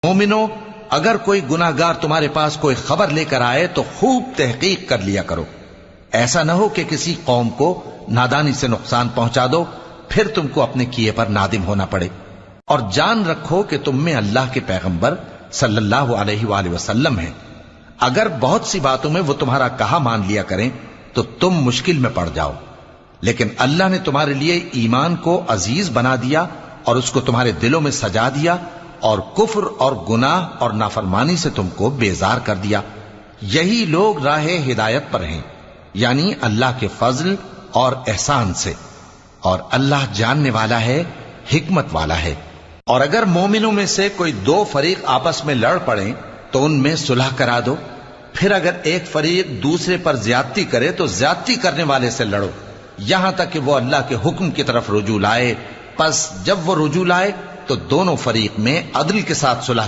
مومنو، اگر کوئی گناہگار تمہارے پاس کوئی خبر لے کر آئے تو خوب تحقیق کر لیا کرو، ایسا نہ ہو کہ کسی قوم کو نادانی سے نقصان پہنچا دو، پھر تم کو اپنے کیے پر نادم ہونا پڑے۔ اور جان رکھو کہ تم میں اللہ کے پیغمبر صلی اللہ علیہ وآلہ وسلم ہیں، اگر بہت سی باتوں میں وہ تمہارا کہا مان لیا کریں تو تم مشکل میں پڑ جاؤ، لیکن اللہ نے تمہارے لیے ایمان کو عزیز بنا دیا اور اس کو تمہارے دلوں میں سجا دیا، اور کفر اور گناہ اور نافرمانی سے تم کو بیزار کر دیا۔ یہی لوگ راہ ہدایت پر ہیں، یعنی اللہ کے فضل اور احسان سے، اور اللہ جاننے والا ہے، حکمت والا ہے۔ اور اگر مومنوں میں سے کوئی دو فریق آپس میں لڑ پڑیں تو ان میں صلح کرا دو، پھر اگر ایک فریق دوسرے پر زیادتی کرے تو زیادتی کرنے والے سے لڑو، یہاں تک کہ وہ اللہ کے حکم کی طرف رجوع لائے۔ پس جب وہ رجوع لائے تو دونوں فریق میں عدل کے ساتھ صلح